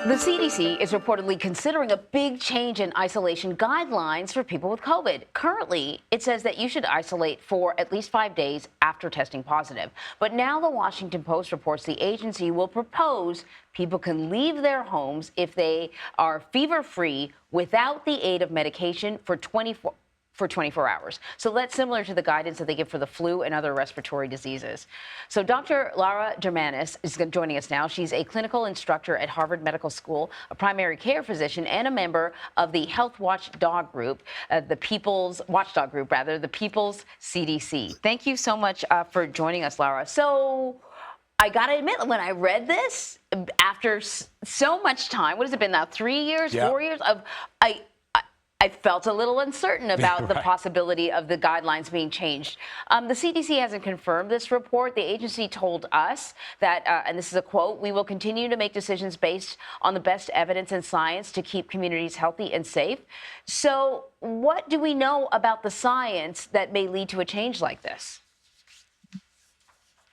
The CDC is reportedly considering a big change in isolation guidelines for people with COVID. Currently, it says that you should isolate for at least 5 days after testing positive. But now the Washington Post reports the agency will propose people can leave their homes if they are fever-free without the aid of medication for 24 hours. So that's similar to the guidance that they give for the flu and other respiratory diseases. So Dr. Lara Jirmanus is joining us now. She's a clinical instructor at Harvard Medical School, a primary care physician, and a member of the Health Watchdog Group, the People's Watchdog Group, the People's CDC. Thank you so much for joining us, Lara. So I got to admit, when I read this, after so much time, what has it been now, 3 years, 4 years, I felt a little uncertain about the possibility of the guidelines being changed. The CDC hasn't confirmed this report. The agency told us that, and this is a quote, "We will continue to make decisions based on the best evidence and science to keep communities healthy and safe." So what do we know about the science that may lead to a change like this?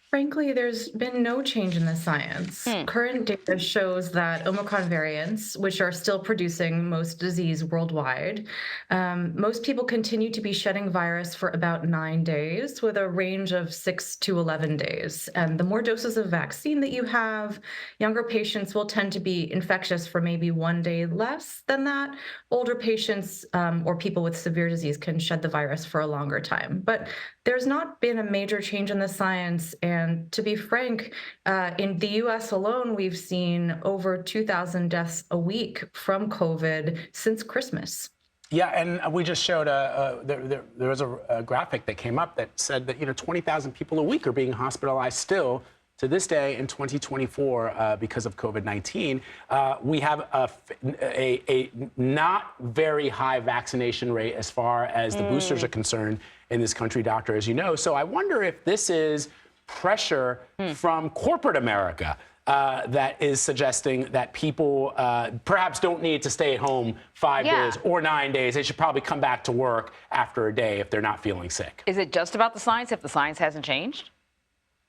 Frankly, there's been no change in the science. Current data shows that Omicron variants, which are still producing most disease worldwide, most people continue to be shedding virus for about 9 days with a range of 6 to 11 days. And the more doses of vaccine that you have, younger patients will tend to be infectious for maybe 1 day less than that. Older patients or people with severe disease can shed the virus for a longer time. But there's not been a major change in the science. And to be frank, in the US alone, we've seen over 2,000 deaths a week from COVID since Christmas. Yeah, and we just showed there was a graphic that came up that said that 20,000 people a week are being hospitalized still to this day in 2024 because of COVID-19. We have a not very high vaccination rate as far as the boosters are concerned in this country, doctor, as you know. So I wonder if this is pressure from corporate America that is suggesting that people perhaps don't need to stay at home 5 days or 9 days. They should probably come back to work after a day if they're not feeling sick. Is it just about the science if the science hasn't changed?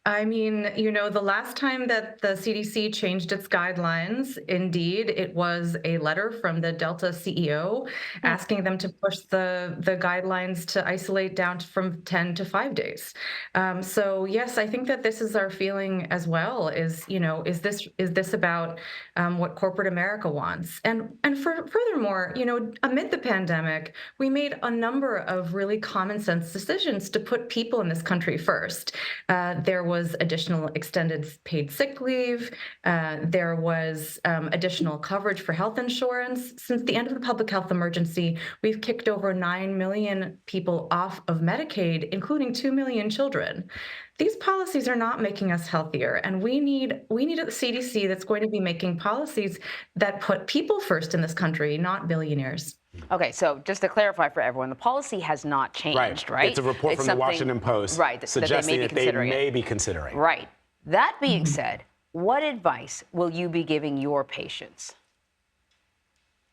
I mean, the last time that the CDC changed its guidelines, indeed, it was a letter from the Delta CEO asking them to push the guidelines to isolate down from 10 to 5 days. So yes, I think that this is our feeling as well. Is this about what corporate America wants? And furthermore, amid the pandemic, we made a number of really common sense decisions to put people in this country first. There was additional extended paid sick leave. There was additional coverage for health insurance. Since the end of the public health emergency, we've kicked over 9 million people off of Medicaid, including 2 million children. These policies are not making us healthier, and we need a CDC that's going to be making policies that put people first in this country, not billionaires. Okay, so just to clarify for everyone, the policy has not changed, right? It's a report from the Washington Post suggesting that they may be considering. Right. That being said, what advice will you be giving your patients?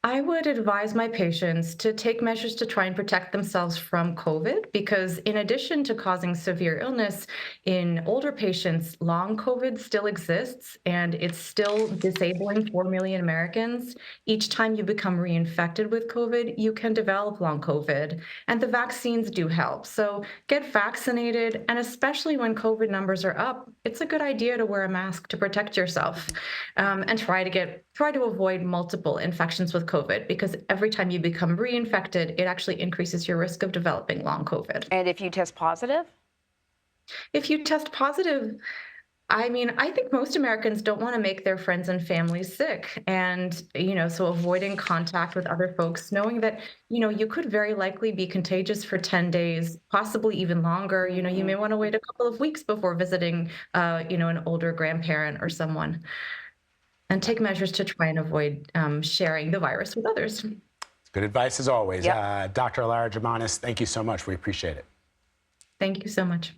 I would advise my patients to take measures to try and protect themselves from COVID, because in addition to causing severe illness in older patients, long COVID still exists and it's still disabling 4 million Americans. Each time you become reinfected with COVID, you can develop long COVID, and the vaccines do help. So get vaccinated, and especially when COVID numbers are up, it's a good idea to wear a mask to protect yourself, and try to avoid multiple infections with COVID, because every time you become reinfected, it actually increases your risk of developing long COVID. And if you test positive? If you test positive, I think most Americans don't want to make their friends and families sick. And, so avoiding contact with other folks, knowing that, you could very likely be contagious for 10 days, possibly even longer. You may want to wait a couple of weeks before visiting, an older grandparent or someone, and take measures to try and avoid sharing the virus with others. Good advice as always. Yep. Dr. Lara Jirmanus, thank you so much. We appreciate it. Thank you so much.